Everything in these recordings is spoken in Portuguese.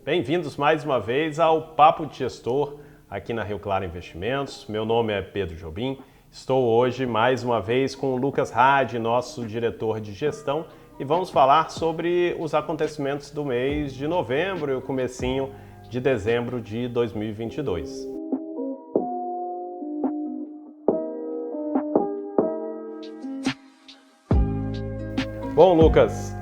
Bem-vindos mais uma vez ao Papo de Gestor aqui na Rio Claro Investimentos. Meu nome é Pedro Jobim. Estou hoje mais uma vez com o Lucas Hadi, nosso diretor de gestão, e vamos falar sobre os acontecimentos do mês de novembro e o comecinho de dezembro de 2022. Bom, Lucas,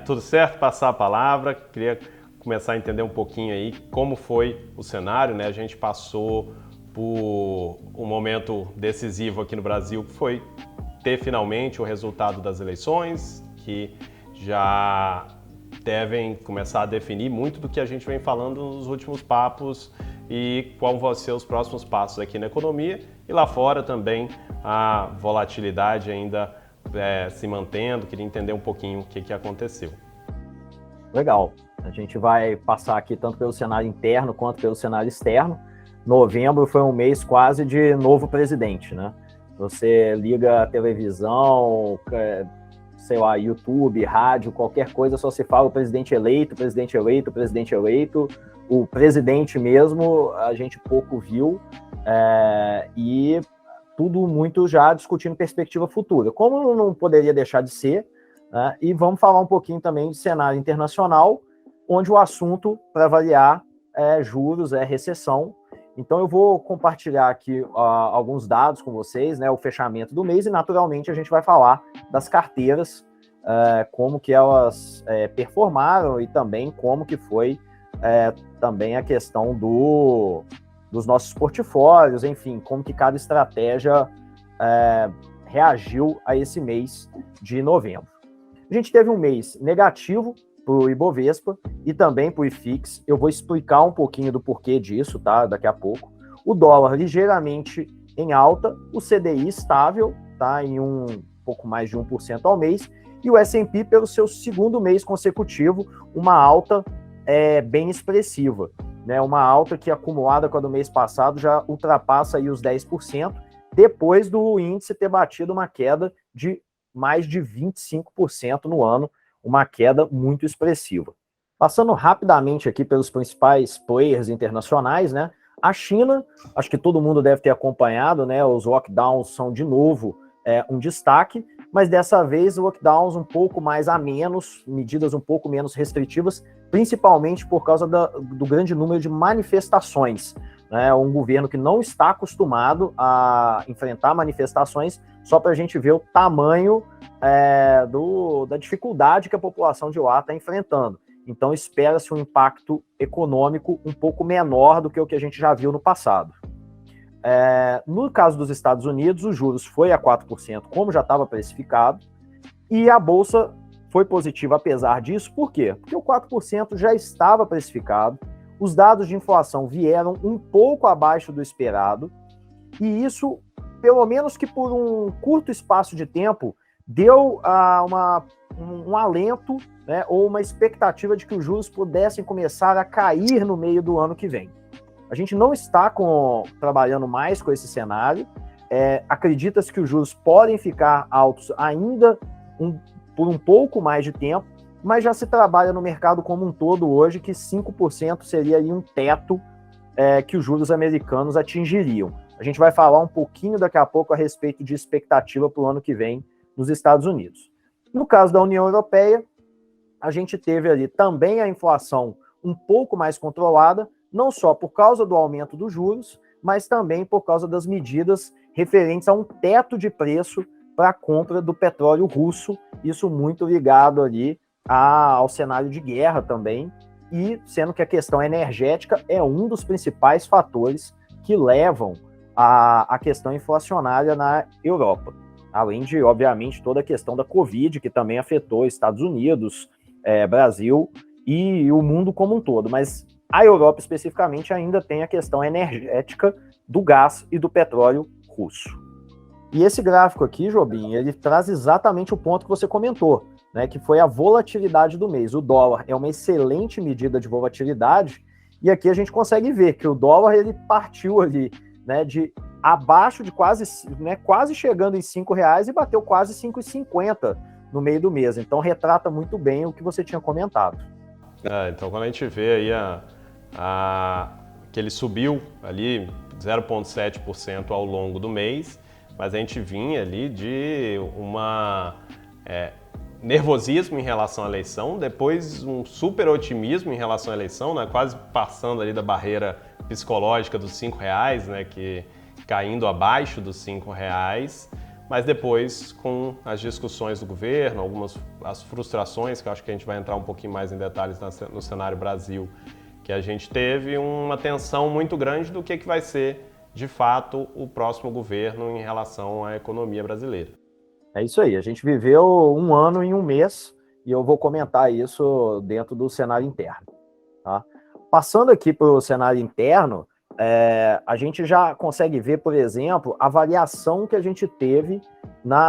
tudo certo? Passar a palavra. Queria começar a entender um pouquinho aí como foi o cenário, né? A gente passou por um momento decisivo aqui no Brasil, que foi ter finalmente o resultado das eleições, que já devem começar a definir muito do que a gente vem falando nos últimos papos e qual vão ser os próximos passos aqui na economia. E lá fora também a volatilidade ainda se mantendo. Queria entender um pouquinho o que aconteceu. Legal. A gente vai passar aqui tanto pelo cenário interno quanto pelo cenário externo. Novembro foi um mês quase de novo presidente, né? Você liga a televisão, sei lá, YouTube, rádio, qualquer coisa, só se fala o presidente eleito, presidente eleito, presidente eleito. O presidente mesmo, a gente pouco viu, e tudo muito já discutindo perspectiva futura, como não poderia deixar de ser, né? E vamos falar um pouquinho também de cenário internacional, onde o assunto, para variar, é juros, é recessão. Então eu vou compartilhar aqui alguns dados com vocês, né, o fechamento do mês, e naturalmente a gente vai falar das carteiras, como que elas performaram e também como que foi também a questão dos nossos portfólios, enfim, como que cada estratégia reagiu a esse mês de novembro. A gente teve um mês negativo para o Ibovespa e também para o IFIX. Eu vou explicar um pouquinho do porquê disso, tá? Daqui a pouco. O dólar ligeiramente em alta, o CDI estável, tá? Em um pouco mais de 1% ao mês, e o S&P pelo seu segundo mês consecutivo, uma alta bem expressiva, né? Uma alta que acumulada com a do mês passado já ultrapassa aí os 10%, depois do índice ter batido uma queda de mais de 25% no ano, uma queda muito expressiva. Passando rapidamente aqui pelos principais players internacionais, né? A China, acho que todo mundo deve ter acompanhado, né? Os lockdowns são de novo um destaque, mas dessa vez lockdowns um pouco mais a menos, medidas um pouco menos restritivas, principalmente por causa do grande número de manifestações, né? Um governo que não está acostumado a enfrentar manifestações, só para a gente ver o tamanho da dificuldade que a população de lá está enfrentando. Então, espera-se um impacto econômico um pouco menor do que o que a gente já viu no passado. No caso dos Estados Unidos, os juros foi a 4%, como já estava precificado, e a Bolsa foi positiva apesar disso. Por quê? Porque o 4% já estava precificado, os dados de inflação vieram um pouco abaixo do esperado, e isso, pelo menos que por um curto espaço de tempo, deu um alento, né, ou uma expectativa de que os juros pudessem começar a cair no meio do ano que vem. A gente não está trabalhando mais com esse cenário. Acredita-se que os juros podem ficar altos ainda por um pouco mais de tempo, mas já se trabalha no mercado como um todo hoje que 5% seria aí um teto que os juros americanos atingiriam. A gente vai falar um pouquinho daqui a pouco a respeito de expectativa para o ano que vem nos Estados Unidos. No caso da União Europeia, a gente teve ali também a inflação um pouco mais controlada, não só por causa do aumento dos juros, mas também por causa das medidas referentes a um teto de preço para a compra do petróleo russo, isso muito ligado ali ao cenário de guerra também, e sendo que a questão energética é um dos principais fatores que levam à questão inflacionária na Europa. Além de, obviamente, toda a questão da Covid, que também afetou Estados Unidos, Brasil e o mundo como um todo. Mas a Europa, especificamente, ainda tem a questão energética do gás e do petróleo russo. E esse gráfico aqui, Jobim, ele traz exatamente o ponto que você comentou, né, que foi a volatilidade do mês. O dólar é uma excelente medida de volatilidade, e aqui a gente consegue ver que o dólar ele partiu ali, né, de abaixo de quase chegando em R$5 e bateu quase 5,50 no meio do mês. Então retrata muito bem o que você tinha comentado. Então, quando a gente vê aí que ele subiu ali 0,7% ao longo do mês, mas a gente vinha ali de nervosismo em relação à eleição, depois um super otimismo em relação à eleição, né, quase passando ali da barreira psicológica dos R$5, né, que caindo abaixo dos R$5, mas depois com as discussões do governo, as frustrações, que eu acho que a gente vai entrar um pouquinho mais em detalhes no cenário Brasil, que a gente teve uma tensão muito grande do que vai ser, de fato, o próximo governo em relação à economia brasileira. É isso aí, a gente viveu um ano em um mês, e eu vou comentar isso dentro do cenário interno. Tá? Passando aqui para o cenário interno, a gente já consegue ver, por exemplo, a variação que a gente teve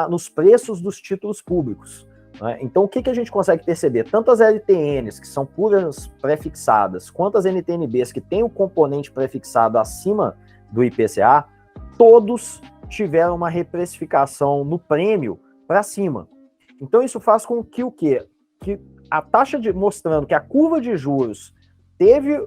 nos preços dos títulos públicos. Né? Então, o que a gente consegue perceber? Tanto as LTNs, que são puras pré-fixadas, quanto as NTNBs, que têm o componente pré-fixado acima do IPCA, todos tiveram uma reprecificação no prêmio para cima. Então, isso faz com que o quê? Que a taxa mostrando que a curva de juros teve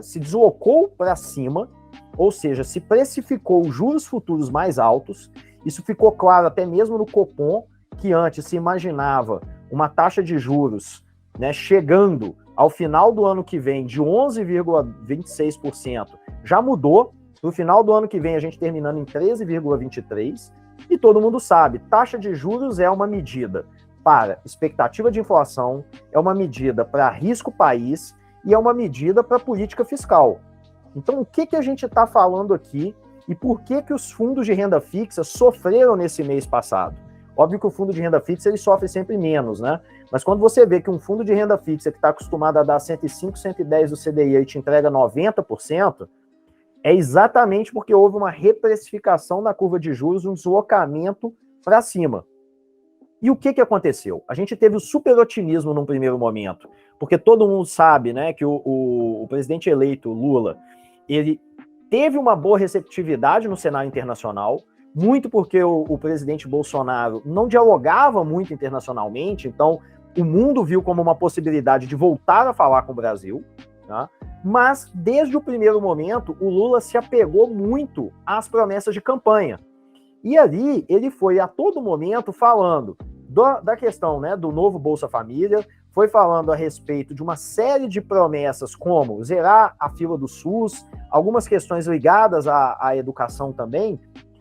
se deslocou para cima, ou seja, se precificou juros futuros mais altos. Isso ficou claro até mesmo no Copom, que antes se imaginava uma taxa de juros, né, chegando ao final do ano que vem de 11,26%, já mudou. No final do ano que vem, a gente terminando em 13,23%, e todo mundo sabe, taxa de juros é uma medida para expectativa de inflação, é uma medida para risco país e é uma medida para política fiscal. Então, o que a gente está falando aqui e por que os fundos de renda fixa sofreram nesse mês passado? Óbvio que o fundo de renda fixa ele sofre sempre menos, né? Mas quando você vê que um fundo de renda fixa que está acostumado a dar 105, 110 do CDI e te entrega 90%, é exatamente porque houve uma reprecificação da curva de juros, um deslocamento para cima. E o que aconteceu? A gente teve o super otimismo num primeiro momento, porque todo mundo sabe, né, que o presidente eleito, Lula, ele teve uma boa receptividade no cenário internacional, muito porque o presidente Bolsonaro não dialogava muito internacionalmente, então o mundo viu como uma possibilidade de voltar a falar com o Brasil, tá? Mas desde o primeiro momento, o Lula se apegou muito às promessas de campanha. E ali ele foi a todo momento falando da questão, né, do novo Bolsa Família, foi falando a respeito de uma série de promessas como zerar a fila do SUS, algumas questões ligadas à educação também,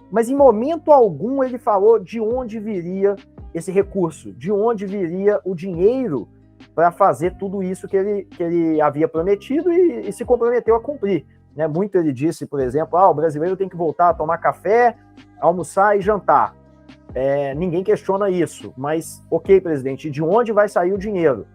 mas em momento algum ele falou de onde viria esse recurso, de onde viria o dinheiro para fazer tudo isso que ele havia prometido e se comprometeu a cumprir. Né? Muito ele disse, por exemplo, o brasileiro tem que voltar a tomar café, almoçar e jantar. Ninguém questiona isso, mas ok, presidente, de onde vai sair o dinheiro?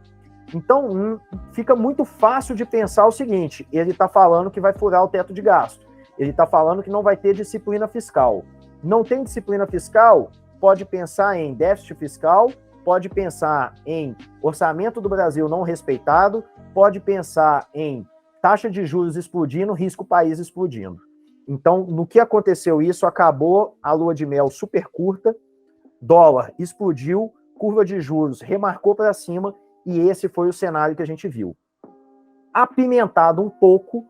Então, fica muito fácil de pensar o seguinte, ele está falando que vai furar o teto de gasto, ele está falando que não vai ter disciplina fiscal. Não tem disciplina fiscal? Pode pensar em déficit fiscal, pode pensar em orçamento do Brasil não respeitado, pode pensar em taxa de juros explodindo, risco país explodindo. Então, no que aconteceu isso, acabou a lua de mel super curta, dólar explodiu, curva de juros remarcou para cima, e esse foi o cenário que a gente viu. Apimentado um pouco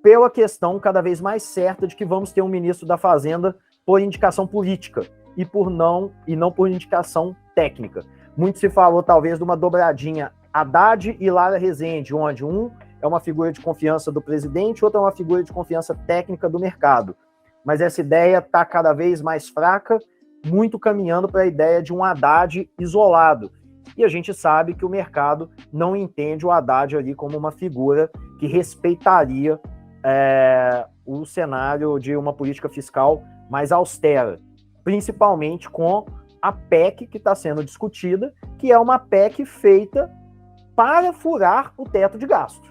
pela questão cada vez mais certa de que vamos ter um ministro da Fazenda por indicação política e não por indicação técnica. Muito se falou, talvez, de uma dobradinha Haddad e Lara Rezende, onde um é uma figura de confiança do presidente, outro é uma figura de confiança técnica do mercado. Mas essa ideia está cada vez mais fraca, muito caminhando para a ideia de um Haddad isolado. E a gente sabe que o mercado não entende o Haddad ali como uma figura que respeitaria o cenário de uma política fiscal mais austera, principalmente com a PEC que está sendo discutida, que é uma PEC feita para furar o teto de gasto.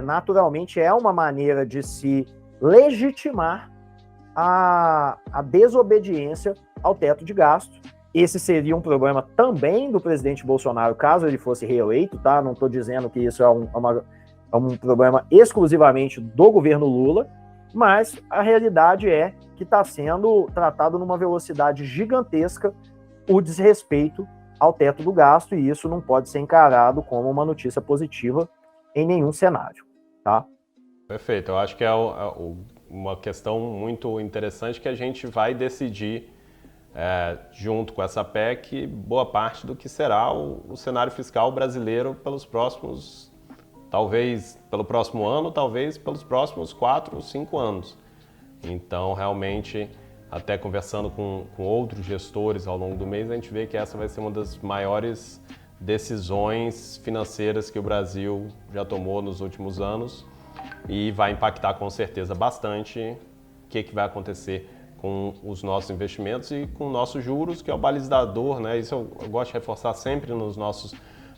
Naturalmente, é uma maneira de se legitimar a desobediência ao teto de gasto. Esse seria um problema também do presidente Bolsonaro, caso ele fosse reeleito, tá? Não estou dizendo que isso é um problema exclusivamente do governo Lula, mas a realidade é que está sendo tratado numa velocidade gigantesca o desrespeito ao teto do gasto, e isso não pode ser encarado como uma notícia positiva em nenhum cenário, tá? Perfeito, eu acho que é uma questão muito interessante que a gente vai decidir junto com essa PEC boa parte do que será o cenário fiscal brasileiro pelos próximos, talvez pelo próximo ano, talvez pelos próximos 4 ou 5 anos. Então, realmente, até conversando com outros gestores ao longo do mês, a gente vê que essa vai ser uma das maiores decisões financeiras que o Brasil já tomou nos últimos anos e vai impactar com certeza bastante o que vai acontecer com os nossos investimentos e com nossos juros, que é o balizador, né? Isso eu gosto de reforçar sempre nos nossos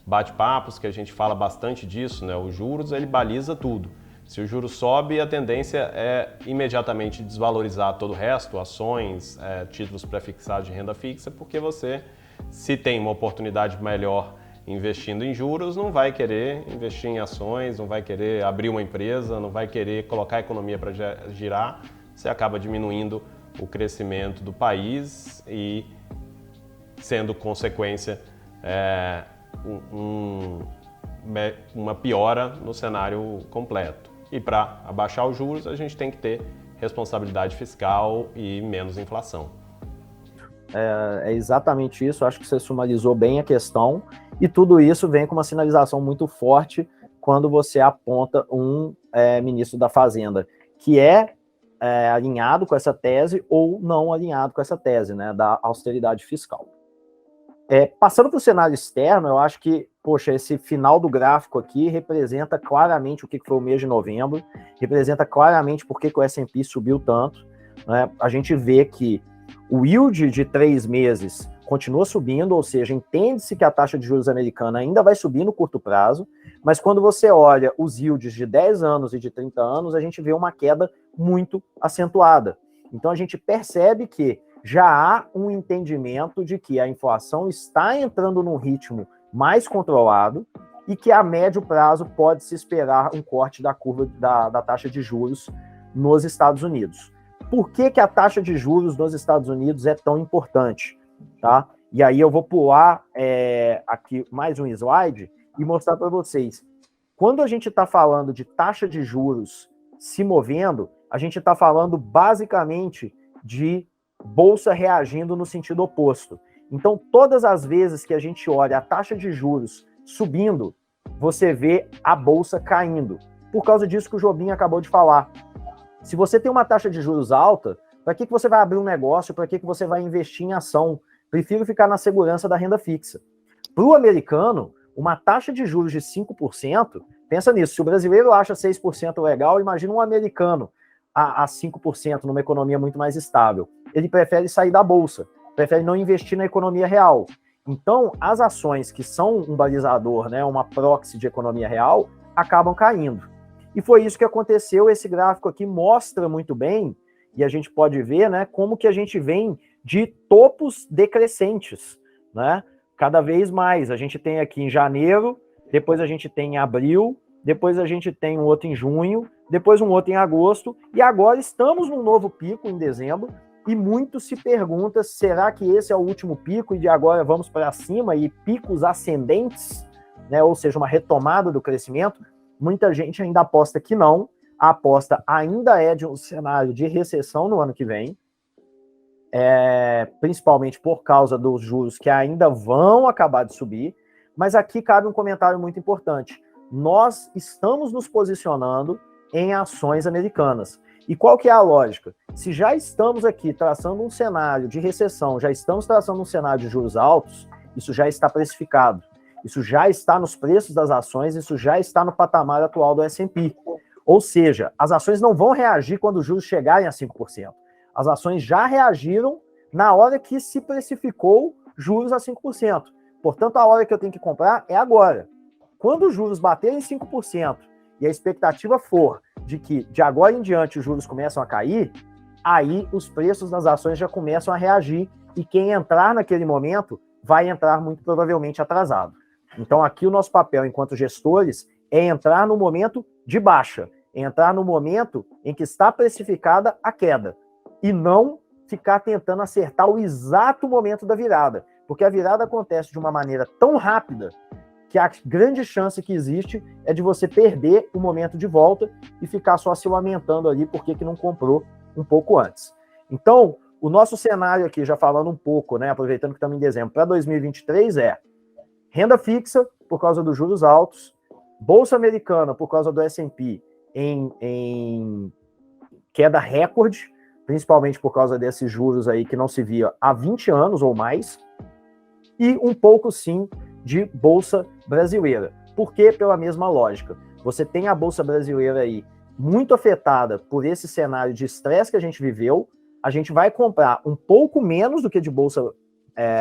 bate-papos, que a gente fala bastante disso, né? Os juros, ele baliza tudo. Se o juro sobe, a tendência é imediatamente desvalorizar todo o resto, ações, títulos prefixados de renda fixa, porque você, se tem uma oportunidade melhor investindo em juros, não vai querer investir em ações, não vai querer abrir uma empresa, não vai querer colocar a economia para girar, você acaba diminuindo o crescimento do país e, sendo consequência, uma piora no cenário completo. E para abaixar os juros, a gente tem que ter responsabilidade fiscal e menos inflação. É exatamente isso, acho que você sumarizou bem a questão, e tudo isso vem com uma sinalização muito forte quando você aponta um ministro da Fazenda que alinhado com essa tese ou não alinhado com essa tese, né, da austeridade fiscal. Passando para o cenário externo, eu acho que, poxa, esse final do gráfico aqui representa claramente o que foi o mês de novembro, representa claramente por que o S&P subiu tanto, né? A gente vê que o yield de 3 meses continua subindo, ou seja, entende-se que a taxa de juros americana ainda vai subir no curto prazo, mas quando você olha os yields de 10 anos e de 30 anos, a gente vê uma queda muito acentuada. Então a gente percebe que já há um entendimento de que a inflação está entrando num ritmo mais controlado e que a médio prazo pode-se esperar um corte da curva da taxa de juros nos Estados Unidos. Por que a taxa de juros nos Estados Unidos é tão importante? Tá? E aí eu vou pular aqui mais um slide e mostrar para vocês. Quando a gente está falando de taxa de juros se movendo, a gente está falando basicamente de bolsa reagindo no sentido oposto. Então, todas as vezes que a gente olha a taxa de juros subindo, você vê a bolsa caindo. Por causa disso que o Jobim acabou de falar. Se você tem uma taxa de juros alta, para que você vai abrir um negócio? Para que você vai investir em ação? Prefiro ficar na segurança da renda fixa. Para o americano, uma taxa de juros de 5%, pensa nisso, se o brasileiro acha 6% legal, imagina um americano a 5% numa economia muito mais estável. Ele prefere sair da bolsa, prefere não investir na economia real. Então, as ações que são um balizador, né, uma proxy de economia real, acabam caindo. E foi isso que aconteceu. Esse gráfico aqui mostra muito bem, e a gente pode ver, né, como que a gente vem de topos decrescentes, né? Cada vez mais. A gente tem aqui em janeiro, depois a gente tem em abril, depois a gente tem um outro em junho, depois um outro em agosto, e agora estamos num novo pico em dezembro, e muito se pergunta, será que esse é o último pico e de agora vamos para cima e picos ascendentes, né? Ou seja, uma retomada do crescimento? Muita gente ainda aposta que não, a aposta ainda é de um cenário de recessão no ano que vem, principalmente por causa dos juros que ainda vão acabar de subir, mas aqui cabe um comentário muito importante. Nós estamos nos posicionando em ações americanas. E qual que é a lógica? Se já estamos aqui traçando um cenário de recessão, já estamos traçando um cenário de juros altos, isso já está precificado. Isso já está nos preços das ações, isso já está no patamar atual do S&P. Ou seja, as ações não vão reagir quando os juros chegarem a 5%. As ações já reagiram na hora que se precificou juros a 5%. Portanto, a hora que eu tenho que comprar é agora. Quando os juros baterem 5% e a expectativa for de que de agora em diante os juros começam a cair, aí os preços das ações já começam a reagir e quem entrar naquele momento vai entrar muito provavelmente atrasado. Então aqui o nosso papel enquanto gestores é entrar no momento de baixa, é entrar no momento em que está precificada a queda e não ficar tentando acertar o exato momento da virada, Porque a virada acontece de uma maneira tão rápida que a grande chance que existe é de você perder o momento de volta e ficar só se lamentando ali porque que não comprou um pouco antes. Então, o nosso cenário aqui, já falando um pouco, né, aproveitando que estamos em dezembro, para 2023 é renda fixa por causa dos juros altos, Bolsa Americana por causa do S&P em queda recorde, principalmente por causa desses juros aí que não se via há 20 anos ou mais, e um pouco sim de Bolsa Brasileira. Por quê? Pela mesma lógica. Você tem a Bolsa Brasileira aí muito afetada por esse cenário de estresse que a gente viveu, a gente vai comprar um pouco menos do que de Bolsa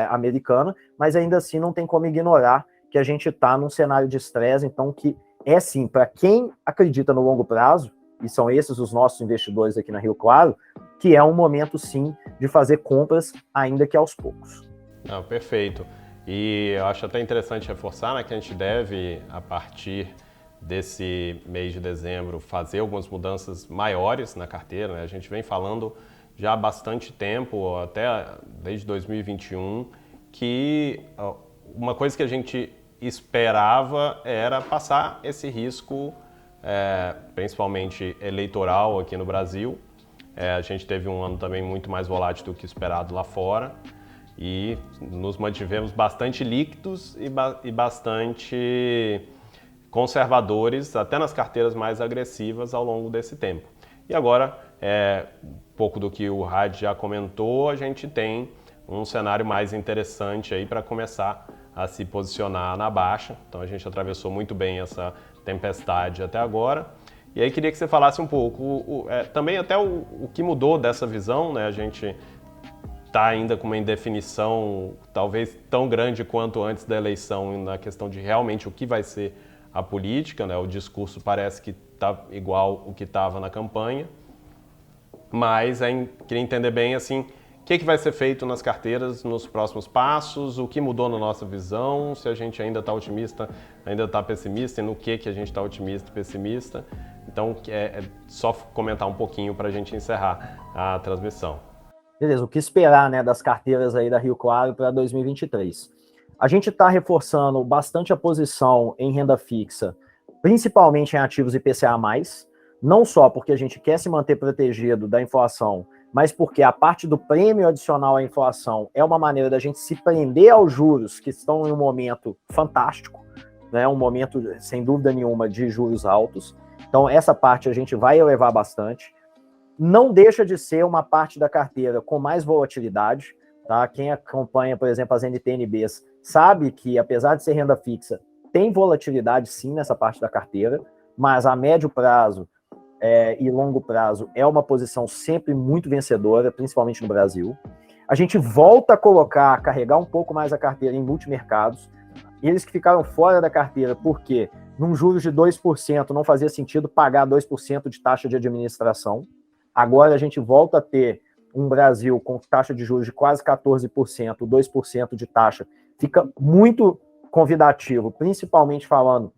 americana, mas ainda assim não tem como ignorar que a gente está num cenário de estresse, então que é sim, para quem acredita no longo prazo, e são esses os nossos investidores aqui na Rio Claro, que é um momento sim de fazer compras, ainda que aos poucos. Não, perfeito. E eu acho até interessante reforçar, né, que a gente deve, a partir desse mês de dezembro, fazer algumas mudanças maiores na carteira, né? A gente vem falando já há bastante tempo, até desde 2021, que uma coisa que a gente esperava era passar esse risco, principalmente eleitoral aqui no Brasil. A gente teve um ano também muito mais volátil do que esperado lá fora e nos mantivemos bastante líquidos e bastante conservadores, até nas carteiras mais agressivas ao longo desse tempo. E agora, um pouco do que o Rad já comentou, a gente tem um cenário mais interessante aí para começar a se posicionar na baixa. Então a gente atravessou muito bem essa tempestade até agora. E aí queria que você falasse um pouco, também até o que mudou dessa visão, né? A gente está ainda com uma indefinição talvez tão grande quanto antes da eleição na questão de realmente o que vai ser a política, né? O discurso parece que está igual o que estava na campanha, mas queria entender bem assim, o que vai ser feito nas carteiras nos próximos passos, o que mudou na nossa visão, se a gente ainda está otimista, ainda está pessimista, e no que a gente está otimista e pessimista. Então, só comentar um pouquinho para a gente encerrar a transmissão. Beleza, o que esperar, né, das carteiras aí da Rio Claro para 2023? A gente está reforçando bastante a posição em renda fixa, principalmente em ativos IPCA+, não só porque a gente quer se manter protegido da inflação, mas porque a parte do prêmio adicional à inflação é uma maneira da gente se prender aos juros que estão em um momento fantástico, né, um momento, sem dúvida nenhuma, de juros altos. Então, essa parte a gente vai elevar bastante. Não deixa de ser uma parte da carteira com mais volatilidade, tá? Quem acompanha, por exemplo, as NTNBs, sabe que, apesar de ser renda fixa, tem volatilidade sim nessa parte da carteira, mas a médio prazo e longo prazo é uma posição sempre muito vencedora, principalmente no Brasil. A gente volta a carregar um pouco mais a carteira em multimercados. Eles que ficaram fora da carteira, porque num juros de 2% não fazia sentido pagar 2% de taxa de administração. Agora a gente volta a ter um Brasil com taxa de juros de quase 14%, 2% de taxa. Fica muito convidativo, principalmente falando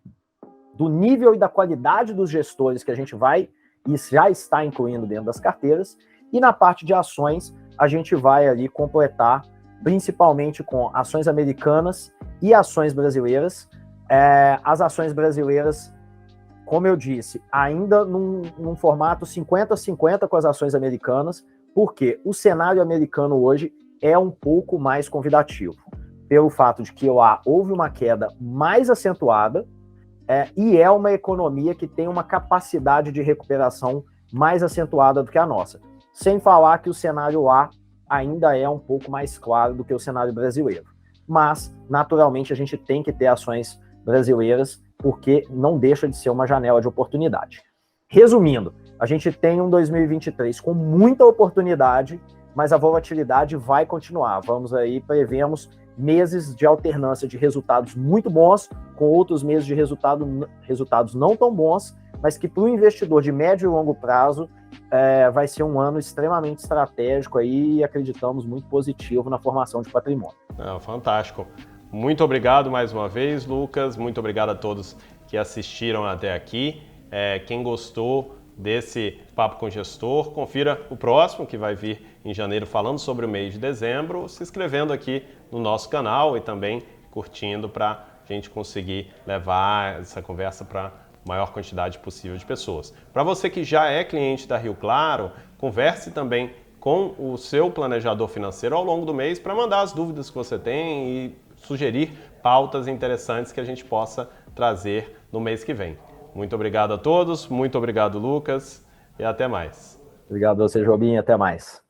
do nível e da qualidade dos gestores que a gente vai e já está incluindo dentro das carteiras. E na parte de ações, a gente vai ali completar, principalmente com ações americanas e ações brasileiras. As ações brasileiras, como eu disse, ainda num formato 50-50 com as ações americanas, porque o cenário americano hoje é um pouco mais convidativo, pelo fato de que lá houve uma queda mais acentuada e é uma economia que tem uma capacidade de recuperação mais acentuada do que a nossa. Sem falar que o cenário lá ainda é um pouco mais claro do que o cenário brasileiro. Mas, naturalmente, a gente tem que ter ações brasileiras, porque não deixa de ser uma janela de oportunidade. Resumindo, a gente tem um 2023 com muita oportunidade, mas a volatilidade vai continuar. Prevemos meses de alternância de resultados muito bons, com outros meses de resultados não tão bons, mas que para o investidor de médio e longo prazo vai ser um ano extremamente estratégico aí, e acreditamos muito positivo na formação de patrimônio. Fantástico. Muito obrigado mais uma vez, Lucas. Muito obrigado a todos que assistiram até aqui. Quem gostou, desse Papo com Gestor. Confira o próximo, que vai vir em janeiro, falando sobre o mês de dezembro, se inscrevendo aqui no nosso canal e também curtindo para a gente conseguir levar essa conversa para a maior quantidade possível de pessoas. Para você que já é cliente da Rio Claro, converse também com o seu planejador financeiro ao longo do mês para mandar as dúvidas que você tem e sugerir pautas interessantes que a gente possa trazer no mês que vem. Muito obrigado a todos, muito obrigado, Lucas, e até mais. Obrigado a você, Jobim, até mais.